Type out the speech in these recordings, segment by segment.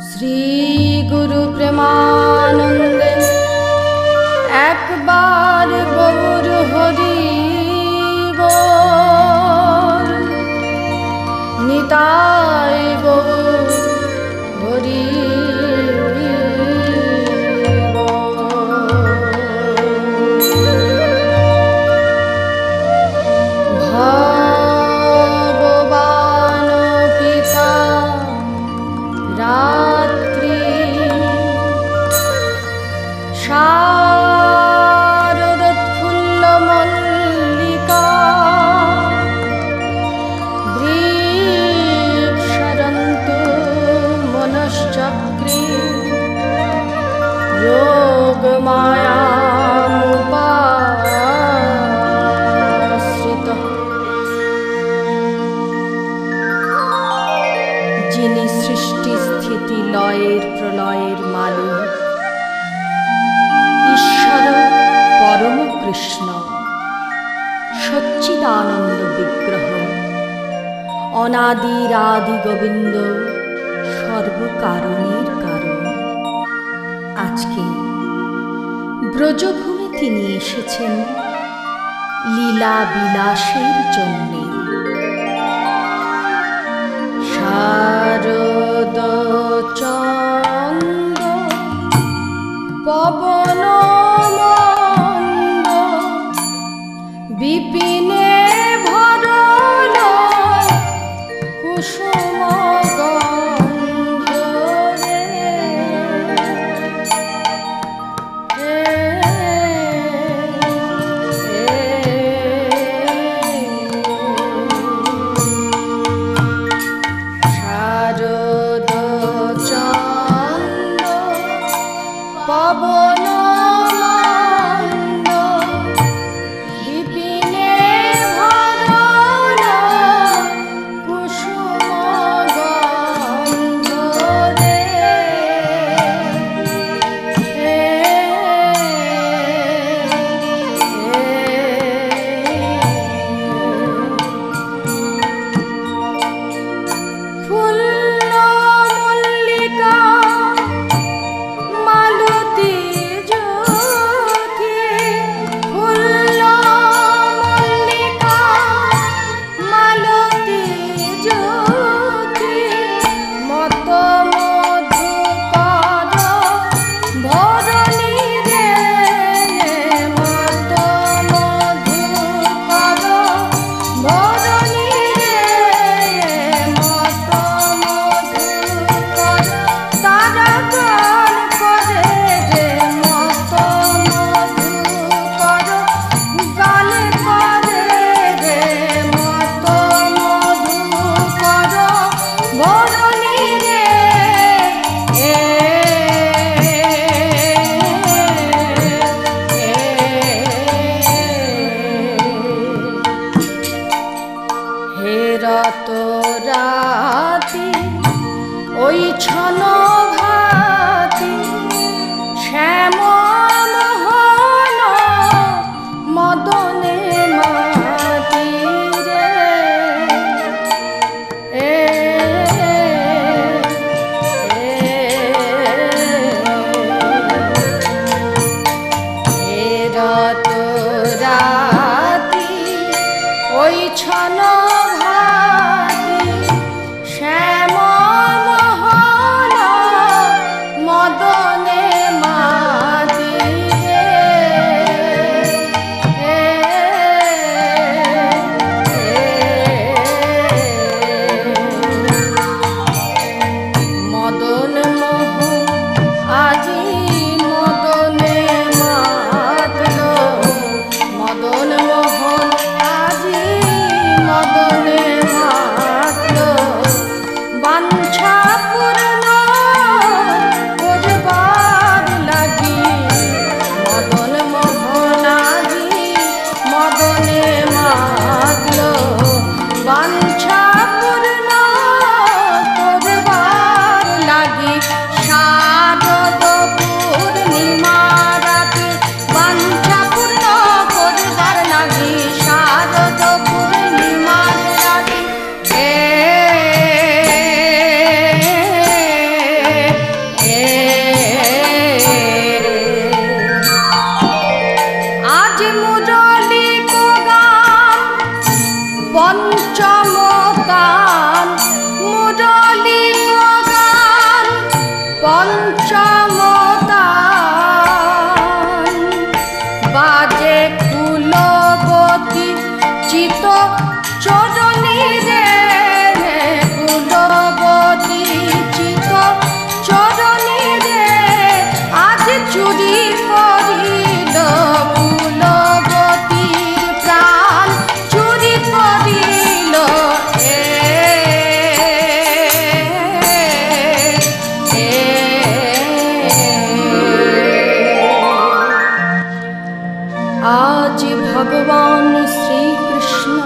শ্রী গুরু প্রেমানন্দে একবার গৌর হরি বল, নিতাই গৌর হরি ভগবান পিতা রাত্রি শারদোৎফুল্ল মল্লিকা বৃক্ষরন্তু মনশ্চক্রে যোগমায়ামুপাশ্রিতঃ। যিনি সৃষ্টি স্থিতি লয়ের প্রলয়ের মালিক, ঈশ্বর পরম কৃষ্ণ সচ্চিদানন্দ বিগ্রহ, অনাদির আদি গোবিন্দ সর্বকারণের কারণ। আজকে ব্রজভূমে তিনি এসেছেন লীলা বিলাসের জন্যে। শারদ চন্দ্র পবন মন্দ বিপিনে ভরল কুসুম গন্ধ রে। শারদ চন্দ্র পবন মন্দ বিপিনে ভরল কুসুম গন্ধ রে। ফুল্ল মল্লিকা মালতী জ্যোতি, ফুল্ল মল্লিকা মালতী জ্যোতি, মত মধুকর ভরণী রে, মত মধুকর ভরণী রে, মত মধুকর তারা গান করে রে, মত মধুকর গান করে রে, মত মধুকর ভরণী রে। হে রত রাতি ওই ছন ভাতি, শ্যাম মোহন মদনে মাতি রে। হে রত রাতি ওই ছন ভাতি, শ্যাম মোহন মদনে মাতি রে। মদন মোহন আজি মদনে মাতল, মদন মোহন আজি মদনে মুরলি গান পঞ্চম গান, মুরলি গান পঞ্চম গান, বাজে কুলবতী চিত চরণী রে, কুলবতী চিত চরণী রে, আজ চুরি করিল কুলবতীর প্রাণ, চুরি করিল আজ ভগবান শ্রীকৃষ্ণ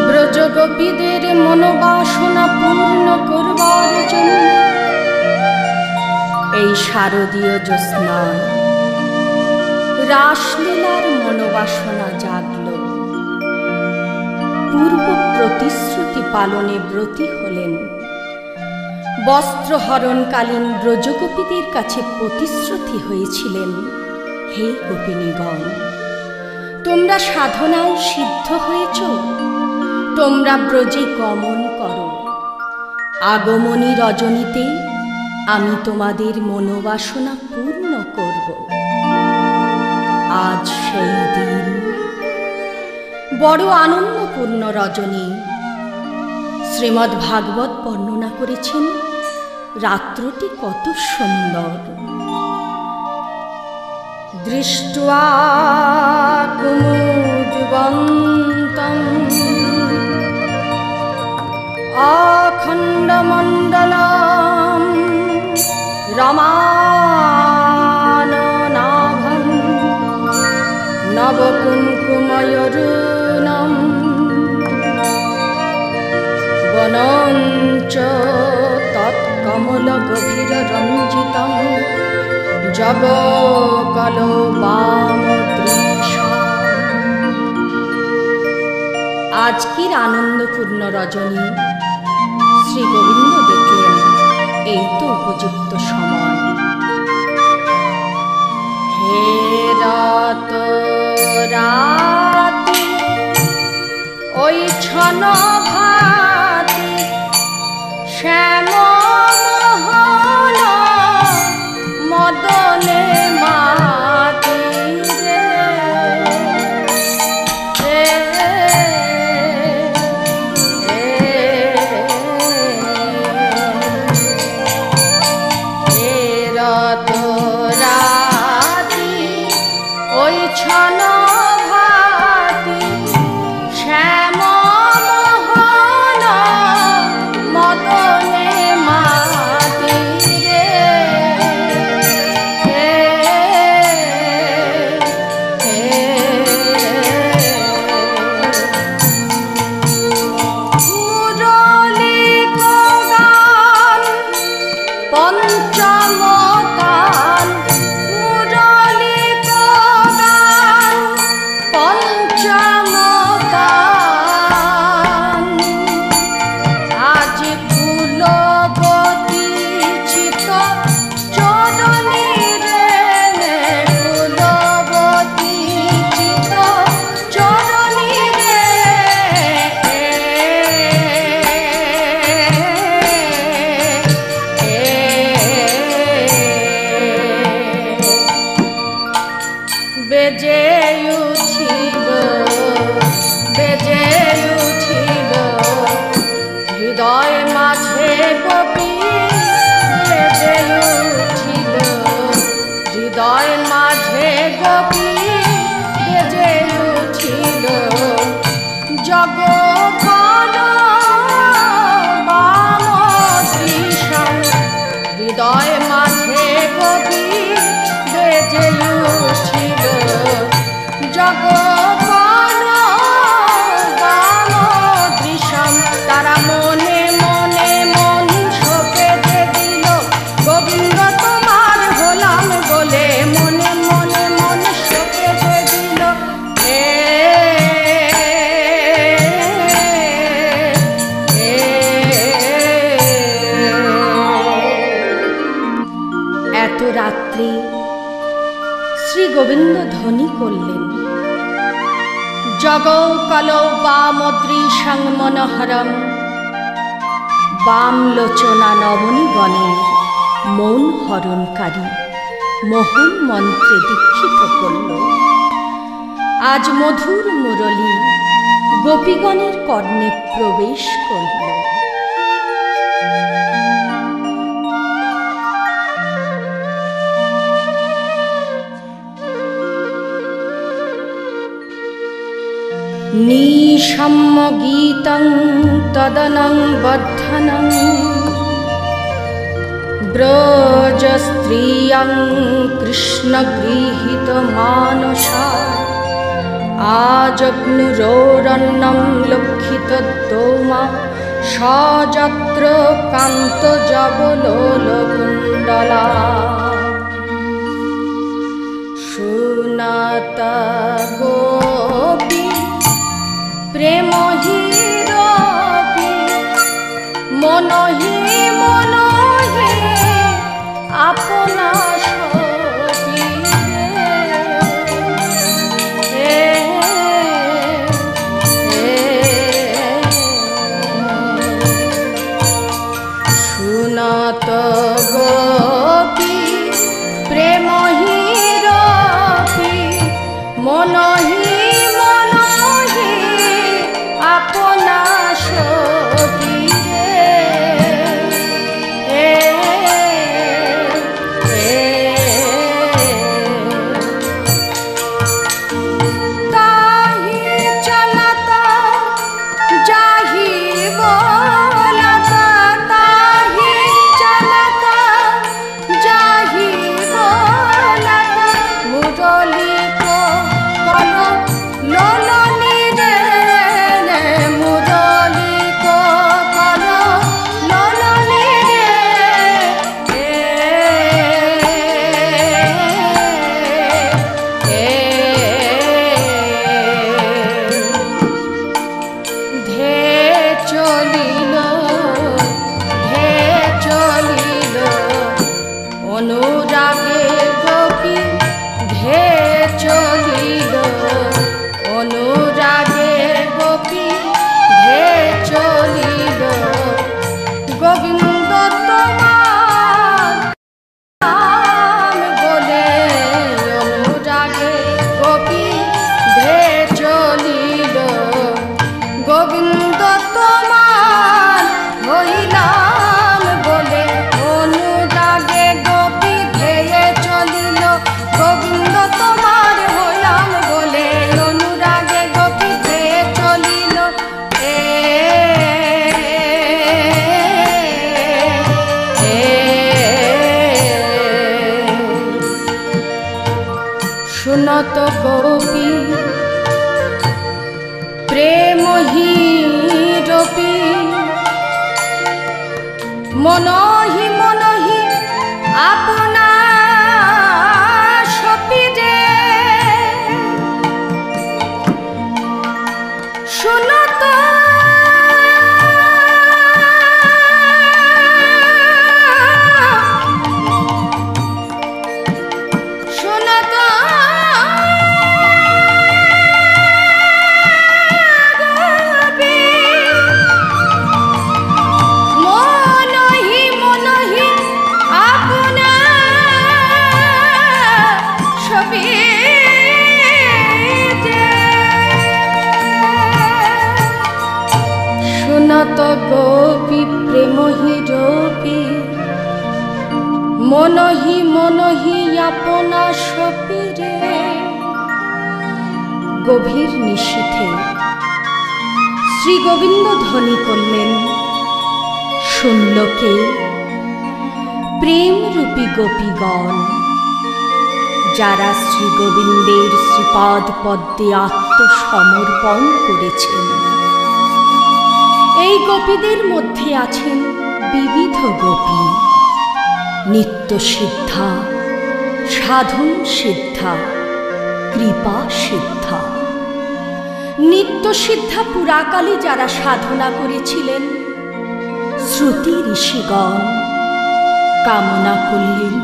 ব্রজগোপীদের মনোবাসনা পূর্ণ করবার জন্য এই শারদীয় জ্যোৎস্নায় রাসলীলার মনোবাসনা জাগল। পূর্ব প্রতিশ্রুতি পালনে ব্রতী হলেন। বস্ত্রহরণকালীন ব্রজগোপীদের কাছে প্রতিশ্রুতি হয়েছিলেন, হে গোপিনীগণ, তোমরা সাধনায় সিদ্ধ হয়েছ, তোমরা ব্রজে গমন করো। আগমনী রজনীতে আমি তোমাদের মনোবাসনা পূর্ণ করব। আজ সেই দিন, বড় আনন্দপূর্ণ রজনী। শ্রীমদ্ ভাগবত বর্ণনা করেছেন রাত্রটি কত সুন্দর। দৃष्ट्वा कुमुदवन्तं अखण्डमण्डलं रमाननाभं नवकुङ्कुमयरुणं वनञ्च तत्कमलगभीररञ्जितं जगकलो बामदृशा। আজকের আনন্দপূর্ণ রজনী শ্রী গোবিন্দ দেখলেন এই তো উপযুক্ত সময়। হে রাত রাতি ওই ছন ভাতি শ্যাম মোহন মদনে মাতি রে, রাত রাতি ওই ছন ভাতি শ্যাম মোহন মদনে মাতি রে, মুরলি গান পঞ্চম গান, মুরলি গান পঞ্চম গান, আজ কুলবতী চিত চরণী রে, কুলবতী চিত চরণী রে, বেজে উঠিল বেজে উঠিল হৃদয় মাঝে গোপী, বেজে উঠিল হৃদয় মাঝে গোপী, বেজে উঠিল জগৎ বামদৃশম, হৃদয় মাঝে গোপী, বেজে উঠিল জগৎ বামদৃশম। তারা মনে মনে মন সঁপে দিল, গোবিন্দ তোমার হলাম বলে, মনে মনে মন সঁপে দিল। এত রাত্রি শ্রী গোবিন্দ ধ্বনি করলেন। জগৌ কলৌ বামদৃশং মনোহরম, বাম লোচনা নবনীগণের মন হরণকারী মোহন মন্ত্রে দীক্ষিত করল। আজ মধুর মুরলী গোপীগণের কর্ণে প্রবেশ করল। নিঃসম্য গীতং তদনং বর্ধনং, ব্রজ স্ত্রিয়ং কৃষ্ণ গৃহীত মানসা, আজগ্নুরোরণ্যং লক্ষিত দোমা, সযত্র কান্ত জবলোল কুণ্ডলা। শুনাত গোপী প্রেমহি রবি, মনহি মনহি আপনা সবি। শুনত গোপী প্রেমহি রবি, মনহি আপনা সবি রে। তাহি চলত যাহি বলত, তাহি চলত যাহি বলত, মুরলী কো কল লোলনী রে, মুরলী কো কল লোলনী রে। ধে চলিল অনুরাগে গোপী, ধে চলিল অনুরাগে গোপী, ধে চলিল গোবিন্দ তোমার নাম বলে, অনুরাগে গোপী ধে চলিল গোবিন্দ তোমার হইলাম বলে, অনুরাগে গোপী ধেয়ে চলিল গোবিন্দ তোমার হইলাম বলে, অনুরাগে গোপী ধেয়ে চলিল। শুনত গোপী প্রেমহি রবি, মনহি মনহি আপনা সপি রে। শুনত শুনত মনহি মনহি আপনা সবি রে। শুনত গোপী প্রেমহি রবি, মনহি মনহি আপনা সপি রে। গভীর নিশীথে শ্রী গোবিন্দ ধ্বনি করলেন। শুনল কে? প্রেমরূপী গোপীগণ, যারা শ্রী গোবিন্দের শ্রীপাদ পদ্মে আত্মসমর্পণ করেছেন। এই গোপীদের মধ্যে আছেন বিবিধ গোপী, নিত্য সিদ্ধা, সাধন সিদ্ধা, কৃপা সিদ্ধা। নিত্য সিদ্ধা পুরাকালে যারা সাধনা করেছিলেন, শ্রুতি ঋষিগণ কামনা করলেন,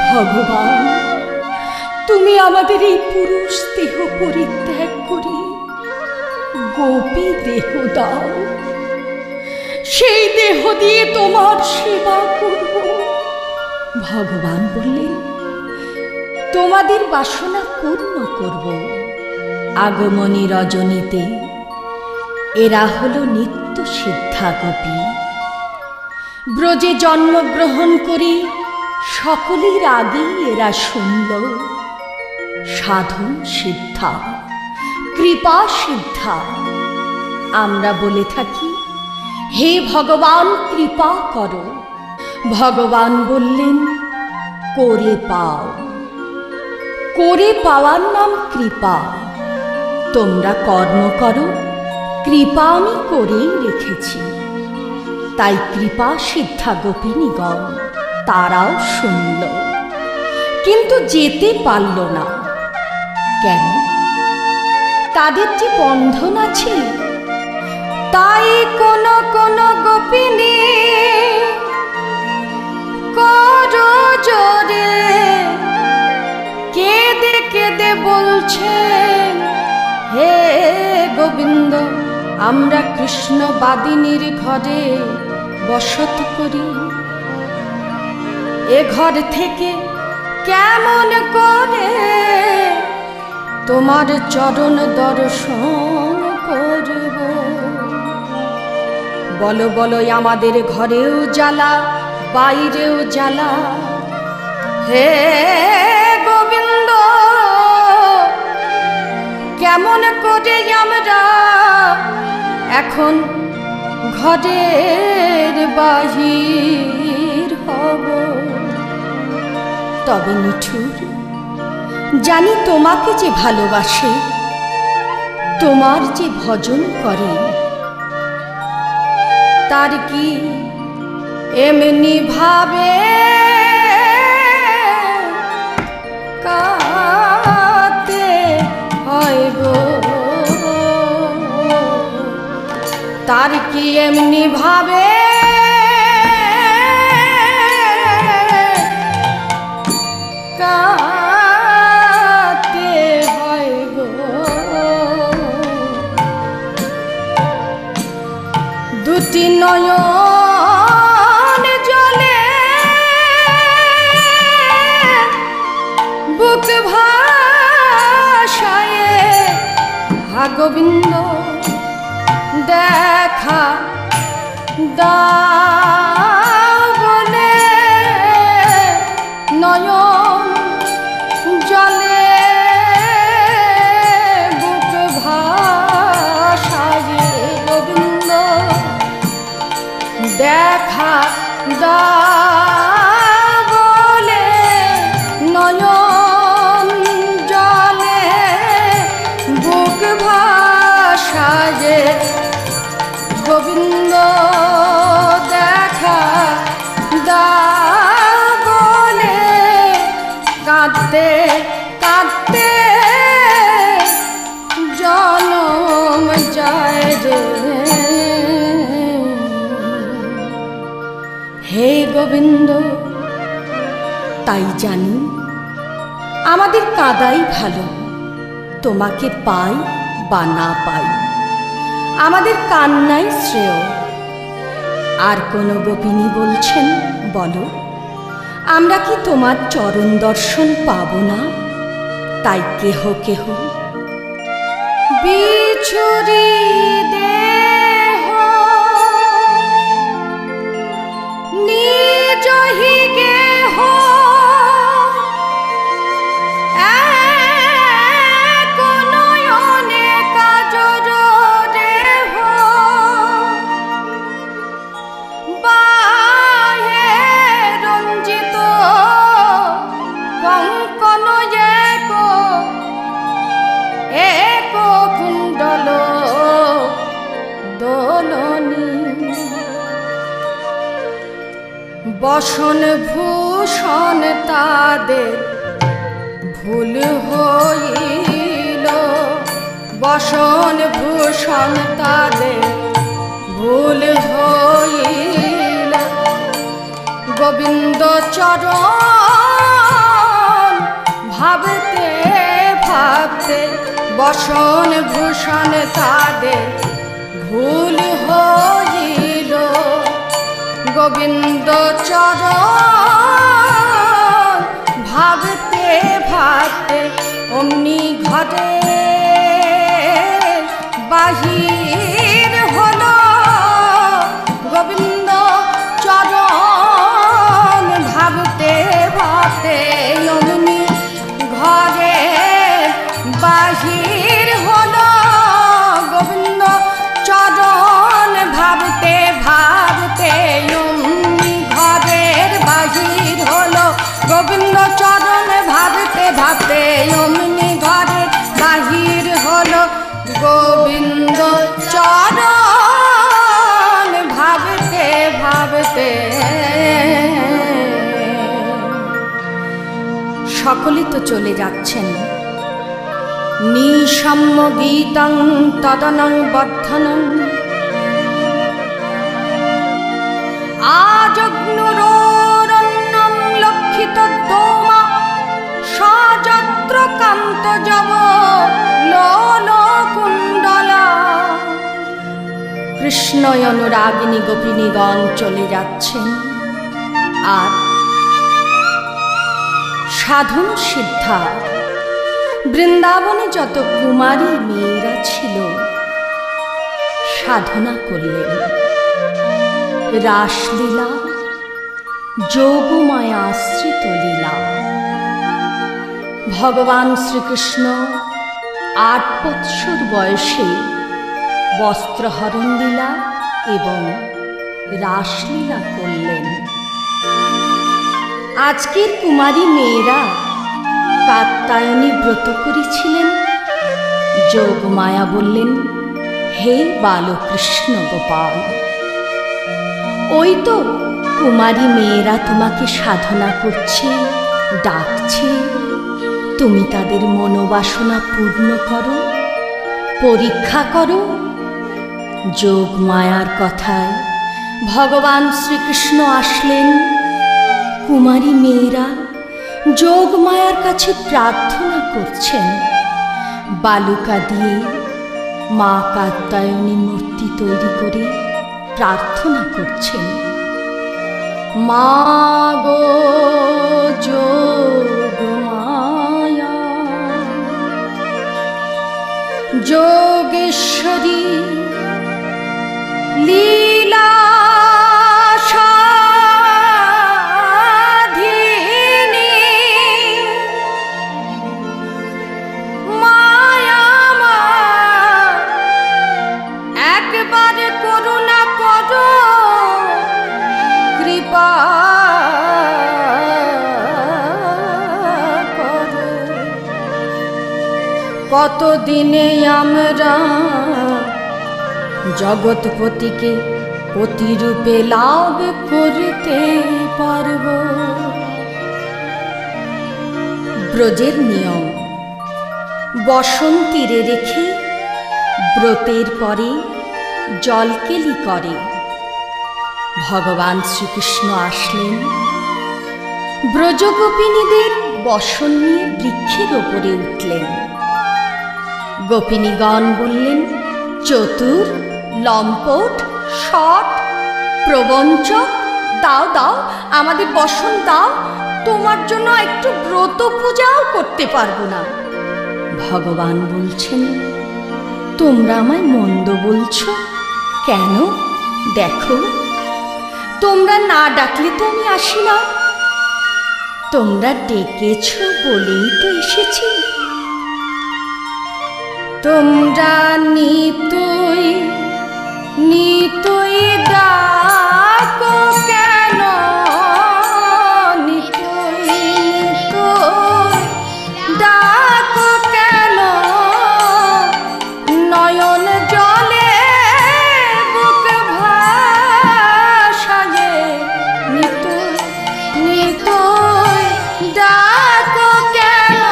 ভগবান তুমি আমাদের এই পুরুষ দেহ পরিত্যাগ করি গোপী দেহ দাও, সেই দেহ দিয়ে তোমার সেবা করব। ভগবান বললেন, তোমাদের বাসনা পূর্ণ করব। আগমনী রজনীতে এরা হল নিত্য সিদ্ধা গোপী। ব্রজে জন্মগ্রহণ করি সকলের আগেই এরা শুনল সাধন সিদ্ধা, কৃপা সিদ্ধা। আমরা বলে থাকি, হে ভগবান কৃপা করো। ভগবান বললেন, করে পাও। করে পাওয়ার নাম কৃপা। তোমরা কর্ম করো, কৃপা আমি করেই রেখেছি। তাই কৃপা সিদ্ধা গোপিনীগণ তারাও শুনল, কিন্তু যেতে পারল না। কেন? তাদের যে বন্ধন আছে। তাই কোন কোন গোপিনী করো জোরে কেঁদে কেঁদে বলছেন, হে গোবিন্দ, আমরা কৃষ্ণ বাদিনীর ঘরে বসত করি। এ ঘর থেকে কেমন করে তোমার চরণ দর্শন করব? বলো বলো, আমাদের ঘরেও জ্বালা, বাইরেও জ্বালা। হে গোবিন্দ, কেমন করে আমরা এখন ঘরের বাহির হব? তবে নিঠুর, জানি তোমাকে যে ভালোবাসে, তোমার যে ভজন করে, তার কি এমনি ভাবে কাঁদতে হয় গো? তার কি এমনি ভাবে কাঁদতে হয় গো? দুটি নয়ন জলে বুক ভাসায়, হা গোবিন্দ দেখা দাও বলে নয়ন জলে বুক ভাসায়। গোবিন্দ দেখা দাও বলে নয়ন জলে বুক ভাসায়। গোবিন্দ দেখা দাও বলে কাঁদতে কাঁদতে জনম যায় রে। হে গোবিন্দ, তাই জানি আমাদের কাঁদাই ভালো, তোমাকে পাই বা না পাই, আমাদের কান্নাই শ্রেয়। আর কোন গোপিনী বলছেন, বলো আমরা কি তোমার চরণ দর্শন পাব না? তাই কেহ কেহ বিছুরি দেহ নিজহি গেহ বসন ভূষণ তাদের ভুল হইল, বসন ভূষণ তাদের ভুল হইল। গোবিন্দ চরণ ভাবতে ভাবতে বসন ভূষণ তাদের ভুল হইল। গোবিন্দ চরণ ভাবতে ভাবতে অমনি ঘরে বাহির হলো। গোবিন্দ চরণ ভাবতে ভাবতে অমনি ঘরে বাহির হলো। গোবিন্দ চরণ ভাবতে ভাবতে অমনি ঘরের বাহির হলো। গোবিন্দ চরণ ভাবতে ভাবতে অমনি ঘরের বাহির হলো। গোবিন্দ চরণ ভাবতে ভাবতে সকলে তো চলে যাচ্ছেন। নিঃসম্য গীতং তদনং বর্ধনং আজগ্নুরোরণ্যং লক্ষিত দোমা সযত্র কান্ত যব লোলকুণ্ডলা। কৃষ্ণই অনুরাগিনী গোপিনীগণ চলে যাচ্ছেন। আর সাধন সিদ্ধা বৃন্দাবনে যত কুমারী মেয়েরা ছিল সাধনা করলেন। রাসলীলা, যোগমায়া আশ্রিত লীলা। ভগবান শ্রীকৃষ্ণ ৮ বৎসর বয়সে বস্ত্রহরণ লীলা এবং রাসলীলা করলেন। আজকের কুমারী মেয়েরা কাত্যায়নী ব্রত করেছিলেন। যোগমায়া বললেন, হে বালকৃষ্ণ গোপাল, ওই তো কুমারী মেয়েরা তোমাকে সাধনা করছে, ডাকছে, তুমি তাদের মনোবাসনা পূর্ণ করো, পরীক্ষা করো। যোগমায়ার কথায় ভগবান শ্রীকৃষ্ণ আসলেন। কুমারী মেয়েরা যোগমায়ার কাছে প্রার্থনা করছেন। বালুকা দিয়ে মা কাত্যায়নী মূর্তি তৈরি করে প্রার্থনা করছেন, মা গো যোগমায়া, যোগেশ্বরী লীলা সাধিনী, মায়া মা একবার করুণা করো, কৃপা করো। কতদিনে আমরা জগৎপতিকে পতিরূপে লাভ করতে পারব। ব্রজের নিয়ম, বসন্তীরে রেখে ব্রতের পরে জলকেলি করে। ভগবান শ্রীকৃষ্ণ আসলেন। ব্রজগোপিনীদের বসন নিয়ে বৃক্ষের ওপরে উঠলেন। গোপিনীগণ বললেন, চতুর, লম্পট, শট, প্রবঞ্চক, দাও দাও, আমাদের বসন দাও, তোমার জন্য একটু ব্রত পূজাও করতে পারবো না। ভগবান বলছেন, তোমরা আমায় মন্দ বলছো কেন? দেখো, তোমরা না ডাকলে তো আমি আসি না, তোমরা ডেকেছ বলেই তো এসেছি। তোমরা নিতুই নিতুই ডাকো কেন? নিতুই নিতুই ডাকো কেন? নয়ন জলে বুক ভাসায়ে নিতুই নিতুই ডাকো কেন?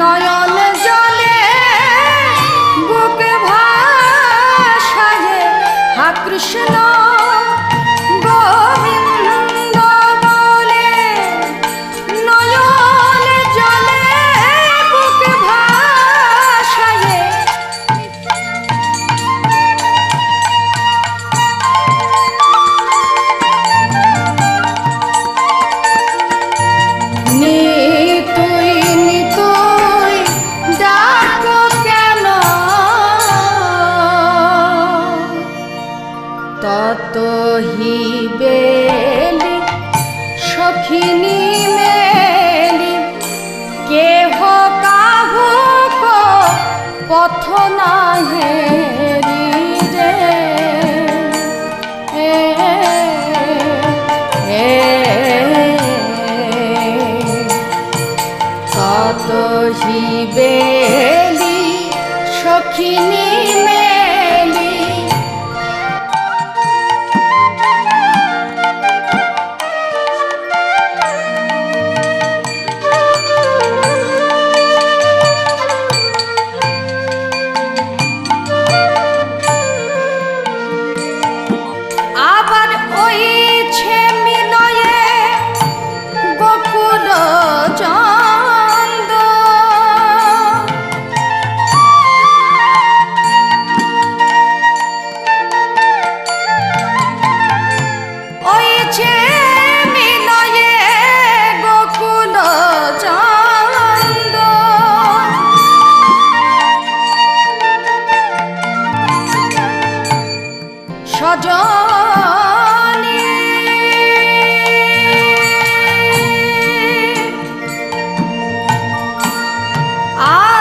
নয়ন জলে বুক ভাসায়ে। হা কৃষ্ণ গোবিন্দ পথ না হেরি রে কত হিবেলি সখিনী মেলি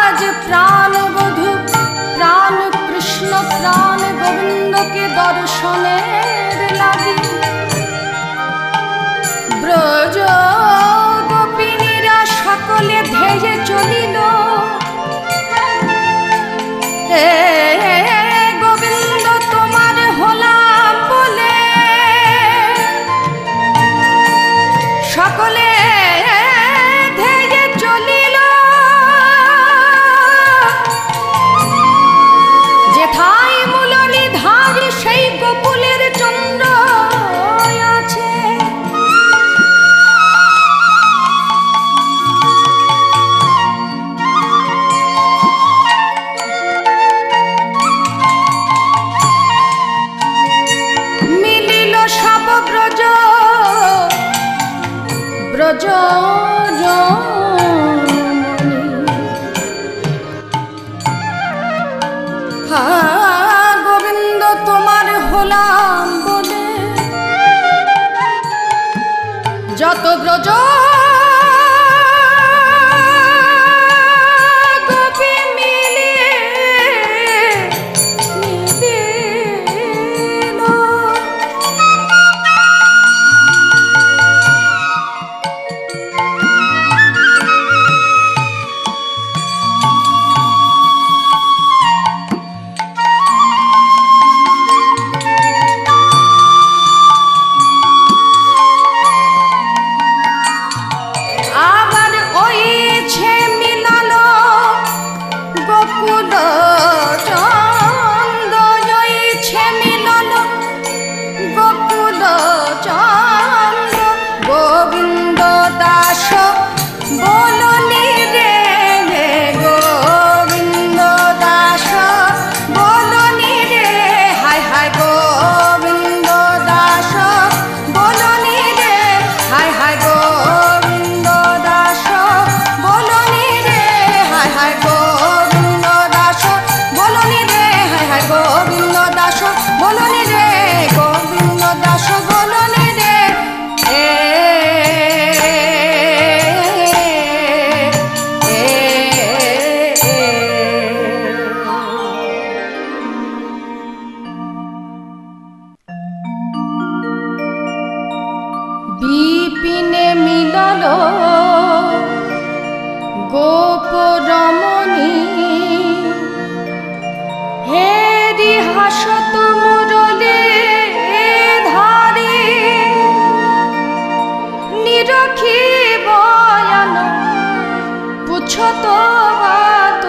আজ প্রাণবধূ প্রাণ কৃষ্ণ প্রাণ গোবিন্দকে দর্শনের লাগি ব্রজ গোপিনীরা সকলে ধেয়ে চলিল গোবিন্দ তোমার হলাম বলে সকলে ধেয়ে চলিল যেথায় মূলনি ধারি সেই গোকুলের চন্দ্র আছে মিলিল সব ব্রজ ব্রজ গোবিন্দ তোমার হলাম বলে যত ব্রজ গোপী মিলিয়ে নিদিল বিপিনে মিলল গোপ রমণী হেরি হাসত মুরলী ধারি নিরখি বয়ান পুছত বাত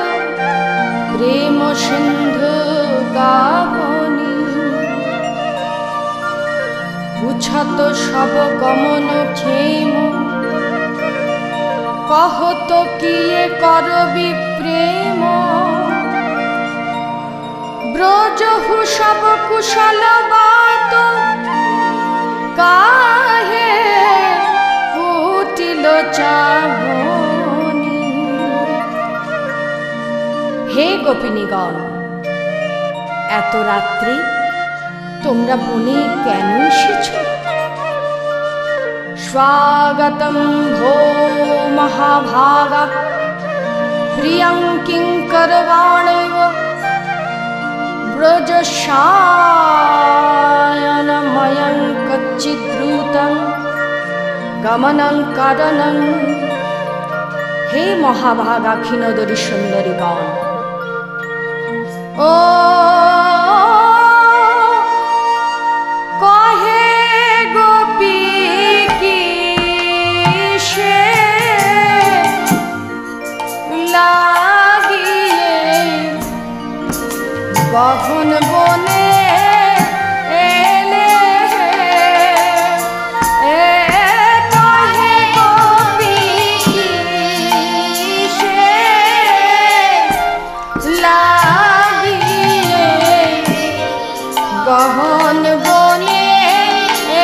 প্রেম সিন্ধু গাবনী পুছত সব গমন ক্ষেম কহত কিয়ে করবি প্রেম ব্রজহু সব কুশল বাত কাহে কুটিল চাবনি হে গোপিনীগণ এত রাত্রি তোমরা বনে কেন এসেছ স্বাগতম ভো মহাভাগা প্রিয়ং কিং करवाणेव ब्रजशायनमयं कच्चिद्रुतं गमनं कारणं। हे महाभागा क्षीणोदरी सुंदरी गण, ओ कहे गोपी की से লাগিয়ে গহন বনে এলে কহে গোপী কিসে লাগিয়ে গহন বনে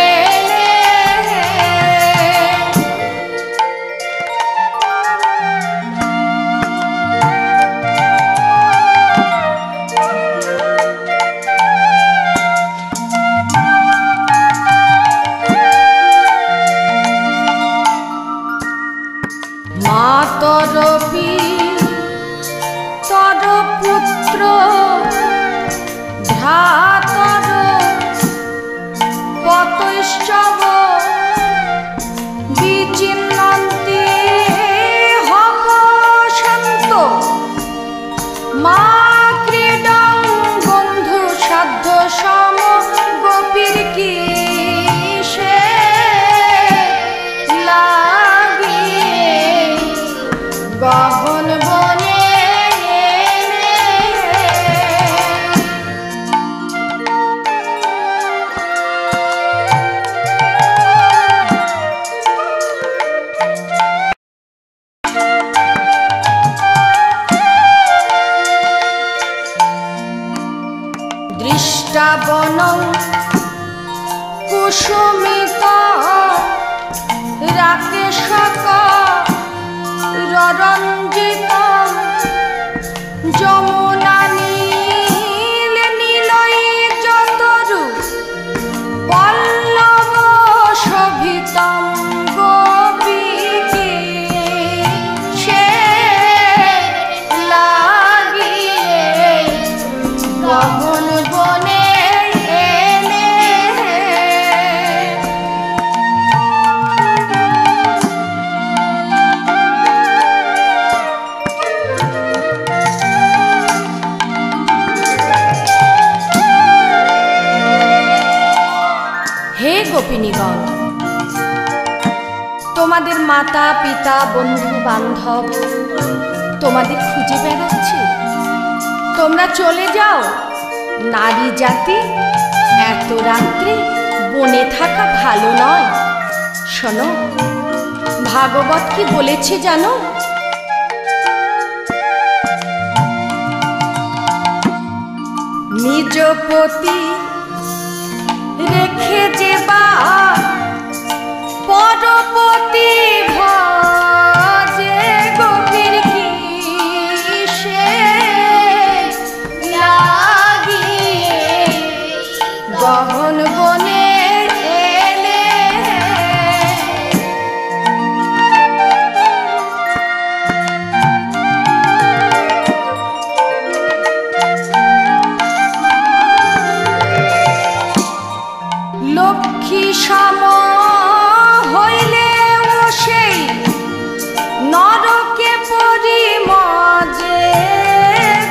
এলে। মা তরপি তর পুত্র ভ্রাতর পতৈশ্চব বিচিন্নন্তি হব শান্ত। মা ক্রীডং বন্ধু সাধ্য সম গোপীর কি সে লাগিয়ে গহন বনে এলে। দৃষ্টাবনং কুসুমিত রাকেশক রঞ্জিত যমুনা নীল নীলই যতরু পল্লব শোভিতং গোপী কি সে লাগিয়ে গহন বনে এলে। হে গোপিনীগণ, তোমাদের মাতা পিতা বন্ধু বান্ধব তোমাদের খুঁজে বেড়াচ্ছে। তোমরা চলে যাও, নারী জাতি এত রাত্রে বনে থাকা ভালো নয়। শোনো, ভাগবত কি বলেছে জানো? নিজ পতি রেখে যেবা পরপতি ভজে গোপীর কি সে লাগিয়ে গহন বনে এলে। লক্ষ্মী সম হইলে সেই নরকে পরিমজে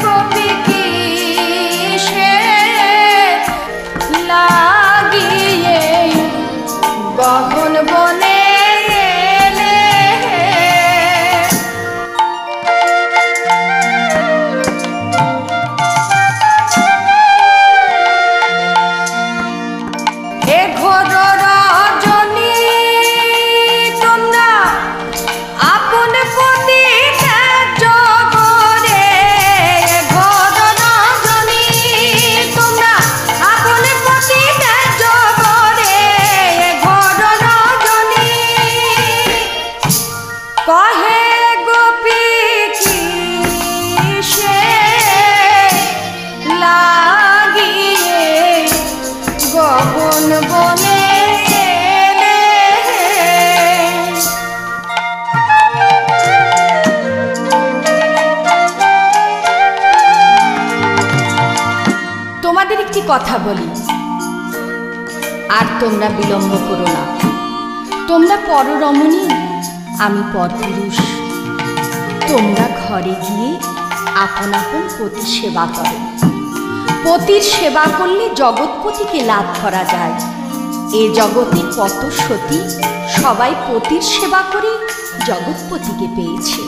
গোপী কি সে লাগিয়ে গহন বনে এলে। এ ঘোর রজনী তোমরা আপন পতি ত্যায্য করে। এ ঘোর রজনী তোমরা আপন পতি ত্যায্য করে। এ ঘোর রজনী কহে গোপী কি সে লাগিয়ে গহন বনে এলে। একটি কথা বলি, আর তোমরা বিলম্ব করো না। তোমরা পররমণী, আমি পরপুরুষ। তোমরা ঘরে গিয়ে আপন আপন পতির সেবা করো। পতির সেবা করলে জগৎপতিকে লাভ করা যায়। এ জগতে কত সতী সবাই পতির সেবা করে জগৎপতিকে পেয়েছে।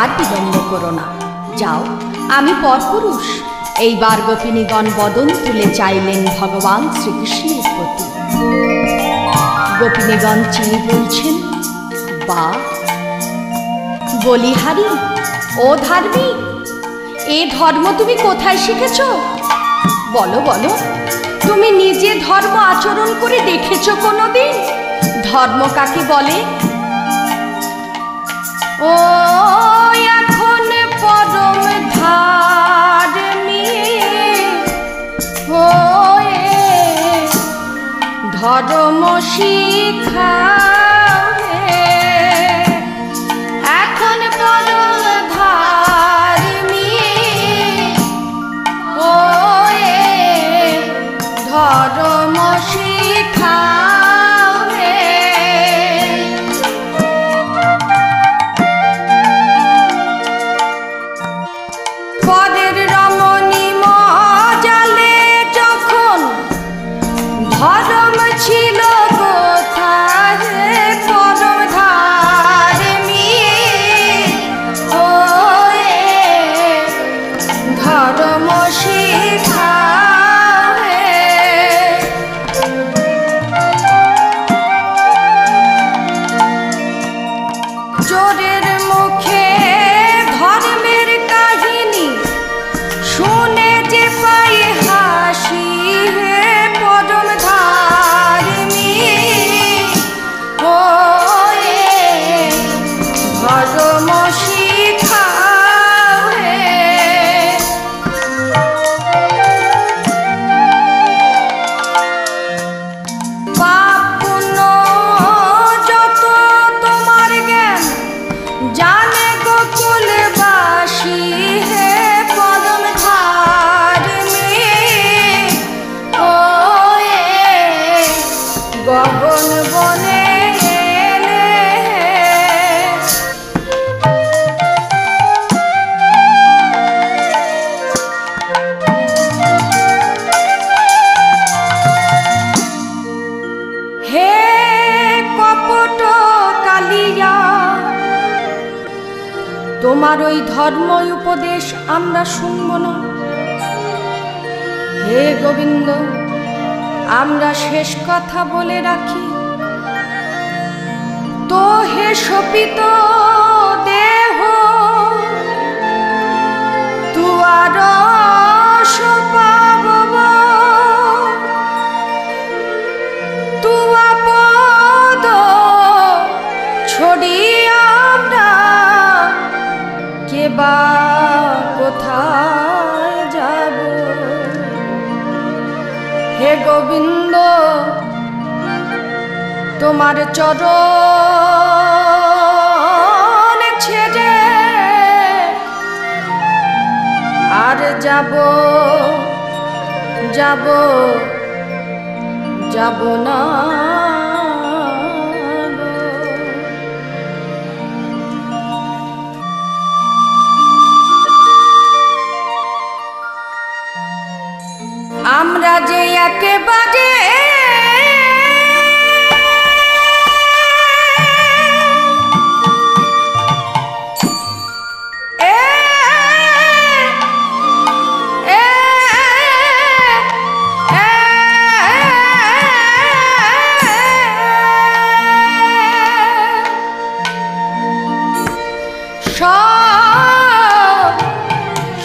আর বিলম্ব করো না, যাও, আমি পরপুরুষ। এইবার গোপিনীগণ বদন তুলে চাইলেন ভগবান শ্রীকৃষ্ণের প্রতি। গোপিনীগণ চিনি বলছেন, বা বলিহারি, ও ধার্মিক, এ ধর্ম তুমি কোথায় শিখেছ? বলো বলো, তুমি নিজে ধর্ম আচরণ করে দেখেছ কোনোদিন? ধর্ম কাকে বলে? ও এখন পরম ধার্মিক হয়ে ধর্ম শিখাবে। এখন পরম ধার্মিক হয়ে ধর্ম শিখাবে। পদের রমণী মজালে যখন ধর্ম ছিল কোথায়? পরম ধার্মিক হয়ে ধর্ম শিখাবে। চোরের মুখে ধর্মের কাহিনী শুনে যে পাই হাসি। হে পরম ধার্মিক হয়ে ধর্ম শিখাবে। পাপ পুণ্য যত তোমার জ্ঞান জানে গোকুলবাসী। হে পরম ধার্মিক হয়ে গগন বনে এলে। হে কপট কালিয়া, তোমার ওই ধর্ম উপদেশ আমরা শুনব না। হে গোবিন্দ, আমরা শেষ কথা বলে রাখি। তো হে শোপিত দেহ, তুয়ার পাব, তুয়া পদ ছড়িয়ে আমরা কেবা কোথায় যাব? হে গোবিন্দ, তোমার চরণ ছেড়ে আর যাব যাব যাব না। আমরা যে একেবারে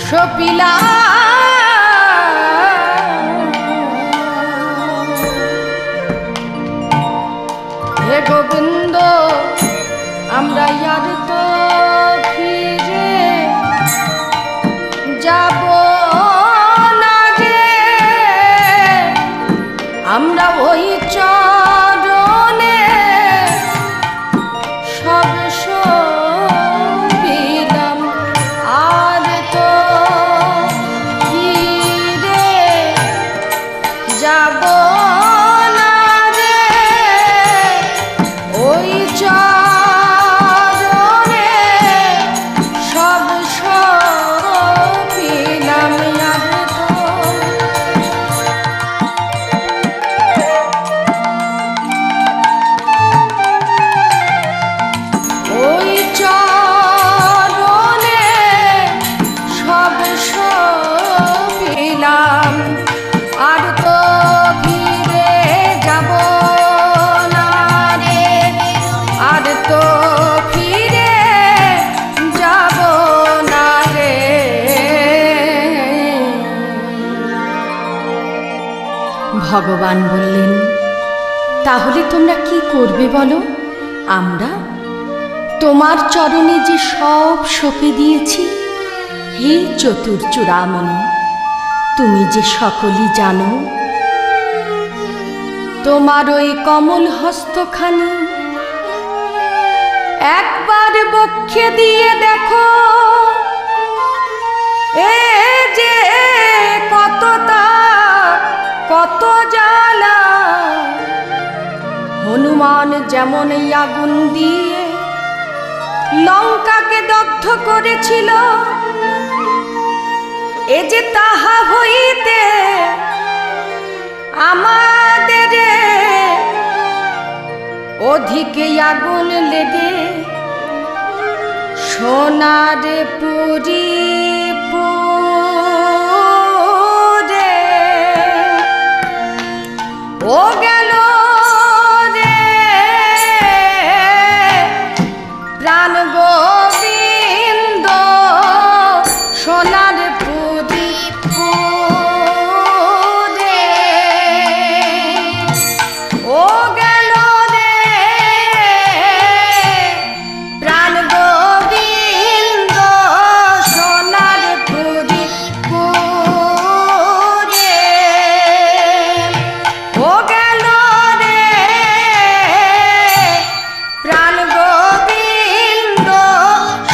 সপিলা হে গোবিন্দ, আমরা আর তো ফিরে যাব না রে। আমরা ওই চরণে সব সপিলাম, আর তো ভগবান বললেন, তাহলে তোমরা কি করবে বলো? আমরা তোমার চরণে যে সব সঁপে দিয়েছি, হে চতুর্চূড়ামণি, তুমি যে সকলই জানো। তোমার ওই কমল হস্তখানি একবার বক্ষে দিয়ে দেখো, এ যে কত তাপ, কত জ্বালা। হনুমান যেমন এই আগুন দিয়ে লঙ্কাকে দগ্ধ করেছিল, এ যে তাহা হইতে আমাদের অধিকে আগুন লেগে সোনার পুরী পুরে ও গেল রে প্রাণ গোবিন্দ, সোনার পুরী পুরে ও গেল রে প্রাণ গোবিন্দ, সোনার পুরী পুরে ও গেল রে প্রাণ গোবিন্দ,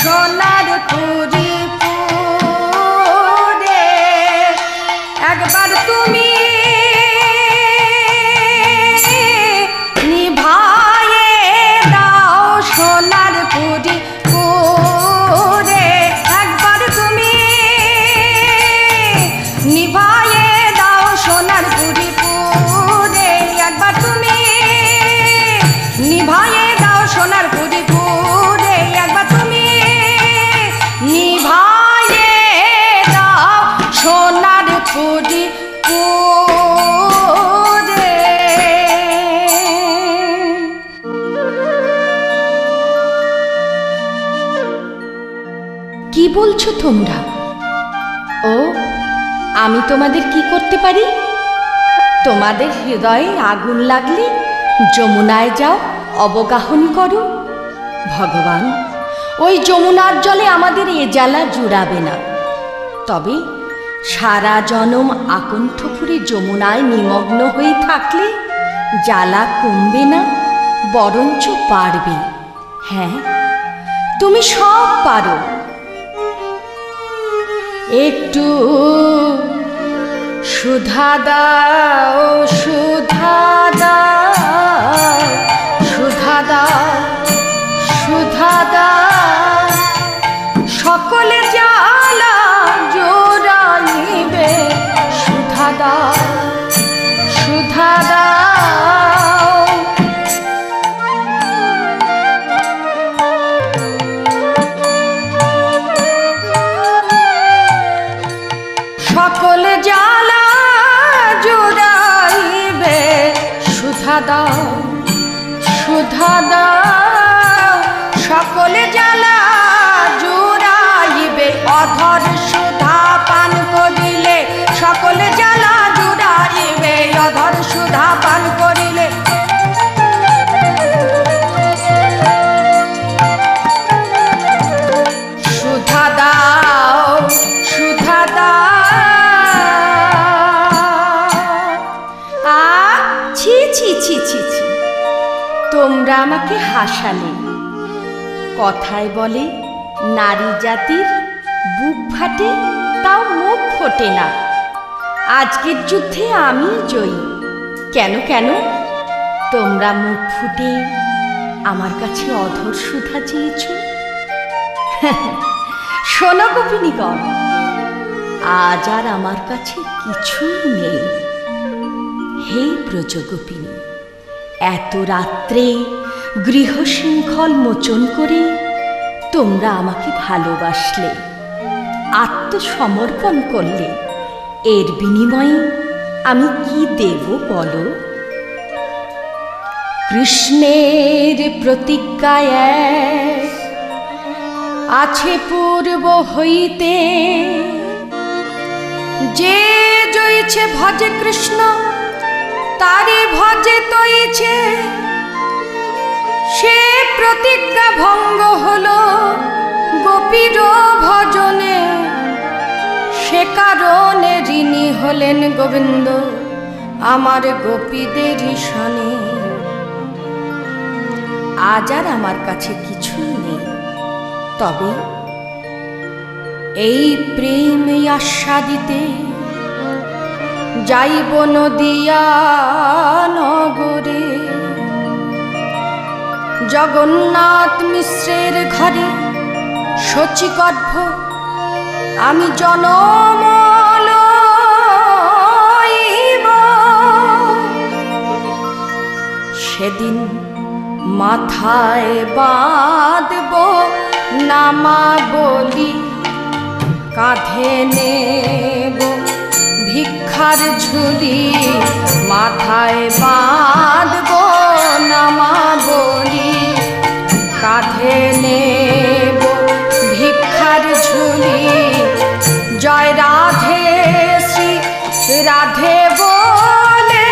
সোনার পুরী পুরে। একবার তুমি নিভায়ে দাও সোনার পুরী পুরে, একবার তুমি নিভায়ে দাও সোনার পুরী পুরে, একবার তুমি নিভায়ে দাও সোনার পুরী পুরে, একবার তুমি নিভায়ে দাও সোনার পুরী পুরে। কি বলছো তোমরা? ও, আমি তোমাদের কি করতে পারি? তোমাদের হৃদয়ে আগুন লাগলে যমুনায় যাও, অবগাহন করো। ভগবান ওই যমুনার জলে আমাদের এ জ্বালা জুড়াবে না, তবে সারা জনম আকণ্ঠপুরে যমুনায় নিমগ্ন হয়ে থাকলে জ্বালা কমবে না, বরঞ্চ বাড়বে। হ্যাঁ, তুমি সব পারো। একটু সুধা দাও, সুধা দাও, সুধা দাও, সুধা দাও, সকলে জ্বালা জোড়াইবে। সুধা দাও, সুধা দাও, সকলে জ্বালা জোড়াইবে। সুধা দাও, সুধা দাও, সকলে জ্বালা জোড়াইবে। অধর সুধা পান করিলে সকলে জ্বালা জোড়াইবে, অধর সুধা পান করিলে। সুধা দাও, সুধা দাও। ছি ছি ছি ছি ছি, তোমরা আমাকে হাসালে। কথায় বলে নারী জাতির বুক ফাটে, তাও মুখ ফোটে না। আজকের যুদ্ধে আমি জয়ী। কেন কেন? তোমরা মুখ ফুটে আমার কাছে অধর সুধা চেয়েছ। শোনো গোপিনীগণ, আজ আর আমার কাছে কিছুই নেই। হে ব্রজগোপিনী, এত রাত্রে গৃহশৃঙ্খল মোচন করে তোমরা আমাকে ভালোবাসলে, আত্মসমর্পণ করলে। এর বিনিময়ে আমি কি দেব বলো? কৃষ্ণের প্রতিজ্ঞায় আছে পূর্ব হইতে, যে জয়ছে ভজে কৃষ্ণ তারে ভজে তৈছে সে প্রতিজ্ঞা ভঙ্গ হলো গোপীর ভজনে, সে কারণে ঋণী হলেন গোবিন্দ আমার গোপীদের ঈশানে। আজ আর আমার কাছে কিছুই নেই, তবে এই প্রেম আস্বাদিতে যাইব নদিয়া নগরে। জগন্নাথ মিশ্রের ঘরে শচীগর্ভ আমি জনম লইব। সেদিন মাথায় বাঁধব নামাবলি, কাঁধে নেব ভিক্ষার ঝুলি। মাথায় বাঁধব নামাবলি, কাঁধে নেব ভিক্ষার ঝুলি। জয় রাধে শ্রী রাধে বলে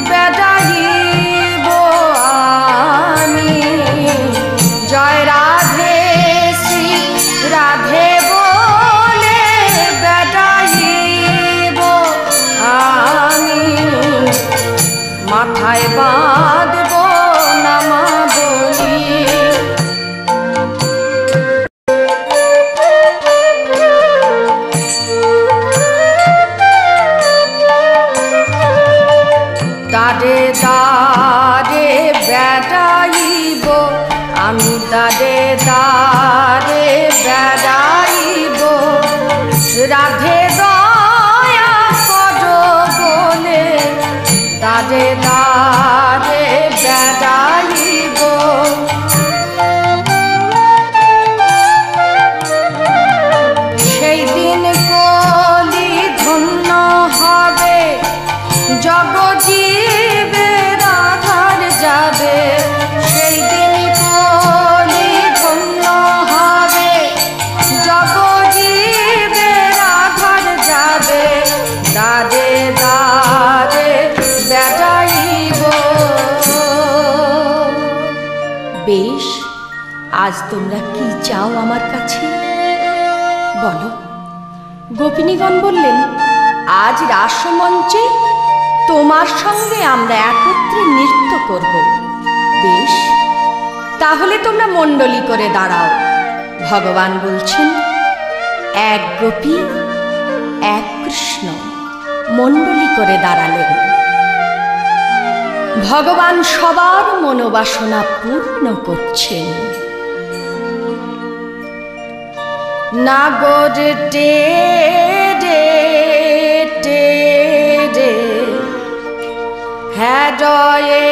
বেড়াইব আমি। জয় রাধে শ্রী রাধে বলে বেড়াইব আমি। মাথায় বাঁধব নামাবলি। দাঁড়ে দাঁড়ে বেড়াইব আমি, দাঁড়ে দাঁড়ে বেড়াইব। রাধে দয়া করো বলে দাঁড়ে দাঁড়ে বেড়াইব। সেই দিন কলি ধন্য হবে, জগজীবে রাধার যাবে। সেই দিন কলি ধন্য হবে, জগজীবে রাধার যাবে। দাঁড়ে দাঁড়ে বেড়াইব। বেশ, আজ তোমরা কি চাও আমার কাছে বলো। গোপিনীগণ বললেন, আজ রাসমঞ্চে তোমার সঙ্গে আমরা একত্রে নৃত্য করব। বেশ, তাহলে তোমরা মণ্ডলী করে দাঁড়াও। ভগবান বলছেন, এক গোপী এক কৃষ্ণ মণ্ডলী করে দাঁড়ালেন। ভগবান সবার মনোবাসনা পূর্ণ করছেন। নাগর টে রে টে রে হৃদয়ে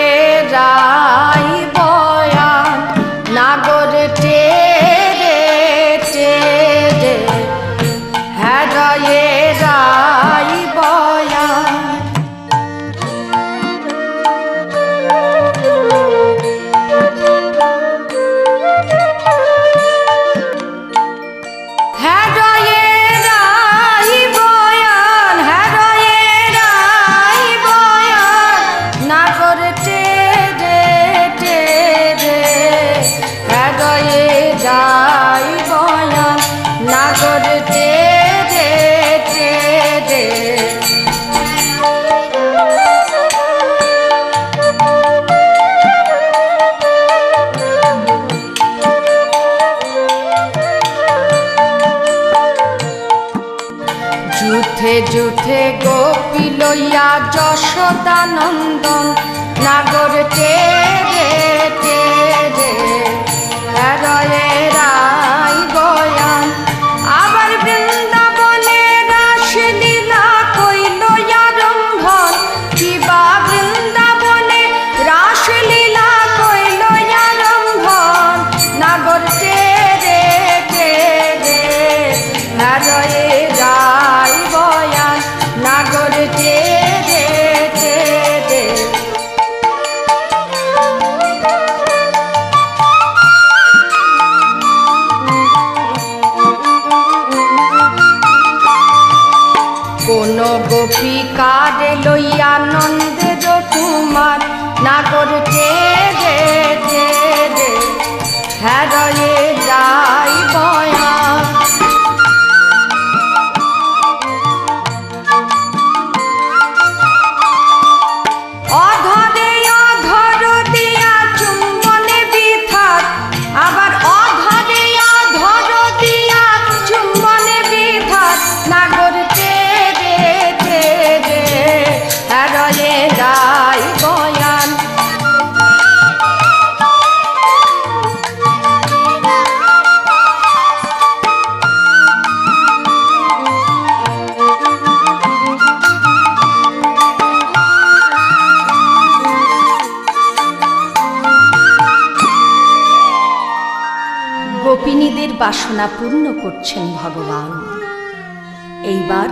রাই বয়ান। নাগর টে রে টে রে হৃদয়ে রাই বয়ান। যুথে গোপী লইয়া যশোদানন্দন। নাগর টে রে টে রে হৃদয়ে রাই বয়ান। আবার বৃন্দাবনে রাসলীলা কইল আরম্ভন। কিবা বৃন্দাবনে রাসলীলা কইল আরম্ভন। নাগর টে রে টে রে হৃদয়ে রাই বয়ান। নাগর টে রে টে রে। কোন গোপী কারে লইয়া নন্দের তোমার নাগর চেয়ে হারিয়ে যাই বয়া। অধরে অধর দিয়া চুম্বনে বিথাত, আবার অধরে অধর দিয়া চুম্বনে বিথাত নাগর চেয়ে হারিয়ে যাই বয়ান। গোপিনীদের বাসনা পূর্ণ করছেন ভগবান। এইবার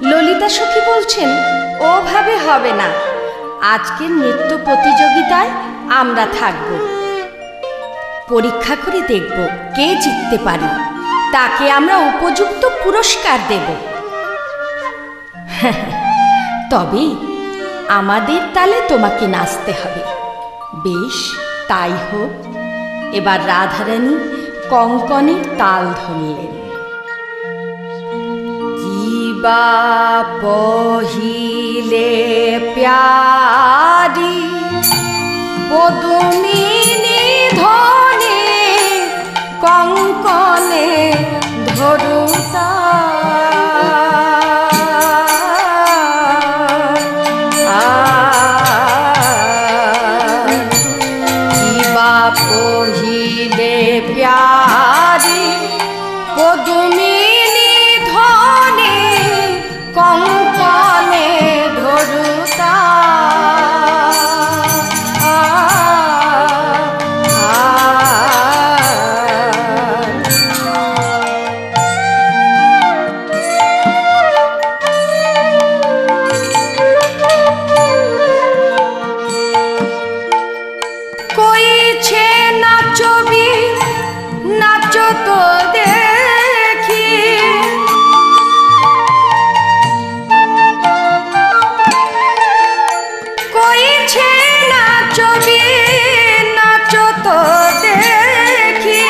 ললিতা সখী বলছেন, ওভাবে হবে না, আজকের নৃত্য প্রতিযোগিতায় আমরা থাকব, পরীক্ষা করে দেখব কে জিততে পারে, তাকে আমরা উপযুক্ত পুরস্কার দেব। তবে আমাদের তালে তোমাকে নাচতে হবে। বেশ, তাই হোক। এবার রাধারানী কঙ্কনের তাল ধরলেন। জীবা পহিলে প্যারি পদুমিনী ধনে কঙ্কনে ধরুতা। পহিলে প্যারি পদুমিনী ধনে কঙ্কনে ধরুতা। কইছে নাচবি নাচ তো দেখি, কইছে নাচবি নাচ তো দেখি।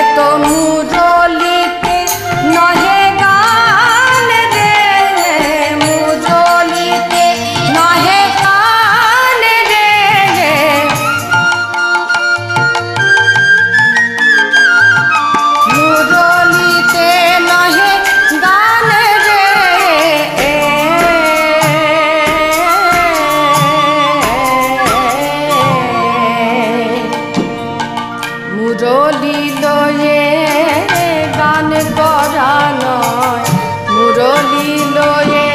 এত মুরলিতে নহে গান রে, মুরলিতে নহে গান রে, মুরলিতে নহে গান রে। মুরলি লয়ে গান করা নয়, মুরলি লয়ে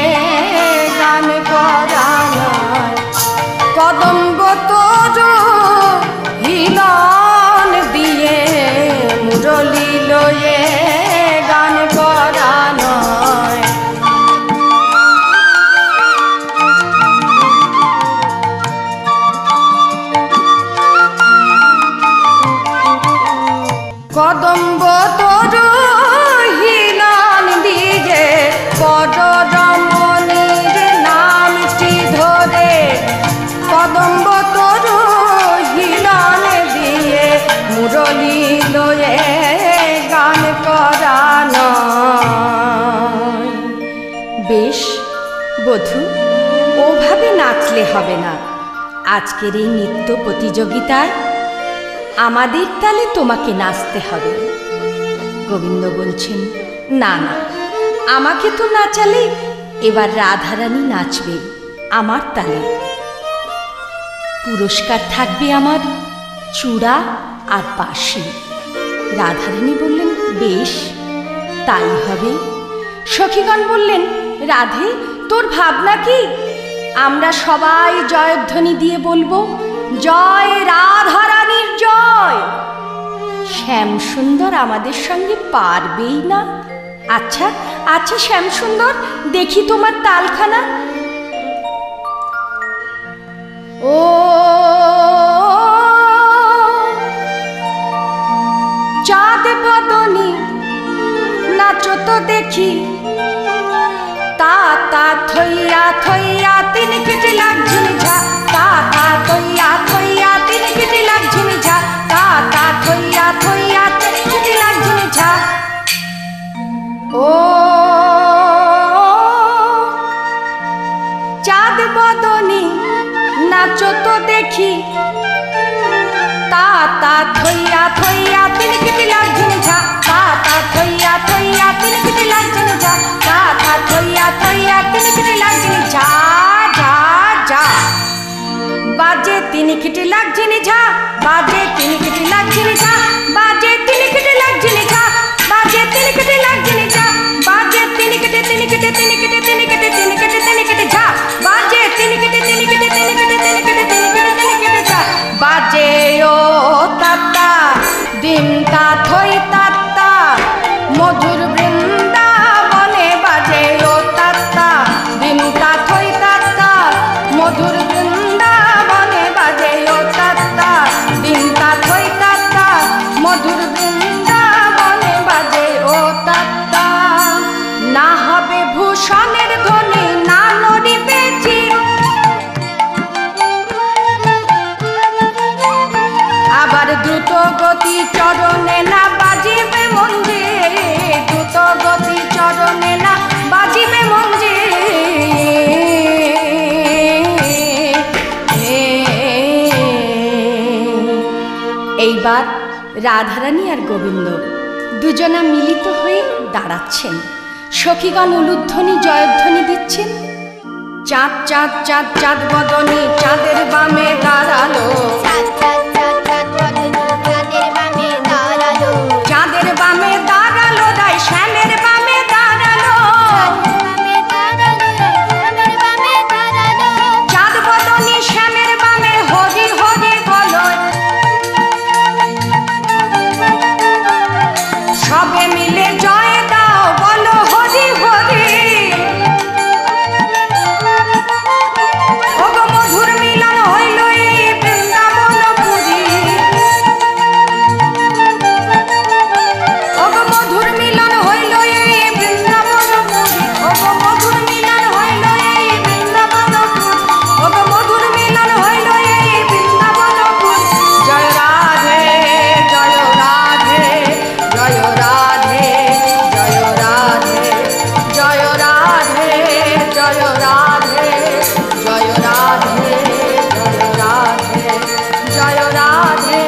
গান করা নয়। কদম্ব তোর হিলন দিয়ে মুরলি লয়ে গান করা নয়। কদম্ব তোর হিলন দিয়ে পর রমণীর নামটি ধরে, কদম্ব তোর হিলন দিয়ে মুরলি লয়ে গান করা নয়। বেশ বধূ, ওভাবে নাচলে হবে না। আজকের এই নৃত্য প্রতিযোগিতায় আমাদের তালে তোমাকে নাচতে হবে। গোবিন্দ বলছেন, না না, আমাকে তো নাচালে এবার রাধারানী নাচবে আমার তালে। পুরস্কার থাকবে আমার চূড়া আর বাঁশি। রাধারানী বললেন, বেশ, তাই হবে। সখীগণ বললেন, রাধে, তোর ভাবনা কি? আমরা সবাই জয়ধ্বনি দিয়ে বলবো, জয় রাধারানীর জয়। শ্যামসুন্দর আমাদের সঙ্গে পারবেই না। আচ্ছা আচ্ছা শ্যামসুন্দর, দেখি তোমার তালখানা। ও চাঁদ বদনী নাচো তো দেখি, তা তা থইয়া থইয়া তিনি কেটে লাগছেন ঝা, তা তা থইয়া থইয়া তিনি কেটে লাগছেন ঝা, তা তা থইয়া থইয়া তিনি কেটে লাগছেন ঝা। ও চাঁদ বদনী নাচো তো দেখি, তা তা থইয়া থইয়া তিনি কেটে লাগছেন ঝা, তা তা থইয়া থইয়া তিনি কেটে লাগছেন ঝা, তা তা থইয়া থইয়া তিনি কেটে লাগছেন ঝা ঝা ঝা। বাজে তিনি কেটে লাগছেন ঝা, বাজে তিনি কেটে লাগছেন ঝা, বাজে তিনি কেটে লাগছেন ঝা, বাজে তিনি কেটে লাগছেন ঝা, বাজে তিনি কেটে তিনি কেটে তিনি কেটে তিনি কেটে তিনি কেটে তিনি কেটে ঝা, বাজে তিনি কেটে তিনি কেটে তিনি কেটে তিনি কেটে তিনি কেটে তিনি কেটে ঝা। বাজে ও তাতা দিন তা থই তাতা মধুর বৃন্দাবনে, বাজে ও তাতা দিন তা থই তাতা মধুর বৃন্দাবনে, বাজে ও তাতা দিন তা থই তাতা মধুর বৃন্দাবনে, বাজে ও তাতা। না হবে ভূষণের ধ্বনি, না নড়িবে চির, আবার দ্রুত গতি চরণে না বাজিবে মঞ্জির, দ্রুত গতি চরণে না বাজিবে মঞ্জির। এইবার রাধারানী আর গোবিন্দ দুজনা মিলিত হয়ে দাঁড়াচ্ছেন, সখীগণ উলুধ্বনি জয়ধ্বনি দিচ্ছেন। চাঁদ চাঁদ চাঁদ চাঁদ বদনী চাঁদের বামে দাঁড়ালো, চাঁদের বামে দাঁড়ালো রাই শ্যামের বামে দাঁড়ালো, চাঁদ বদনী শ্যামের বামে হরি হরি বলো, সবে মিলে জয় দাও বলো হরি হরি। ওগো মধুর মিলন হইল এই বৃন্দাবন পুরী, ওগো মধুর মিলন হইল এই বৃন্দাবন পুরী, ওগো মধুর মিলন হইল এই বৃন্দাবন পুরী, ওগো মধুর মিলন হইল এই বৃন্দাবন পুরী। জয় রাধে জয় রাধে জয় রাধে জয় রাধে জয় রাধে জয় রাধে জয় রাধে জয় রাধে জয় রাধে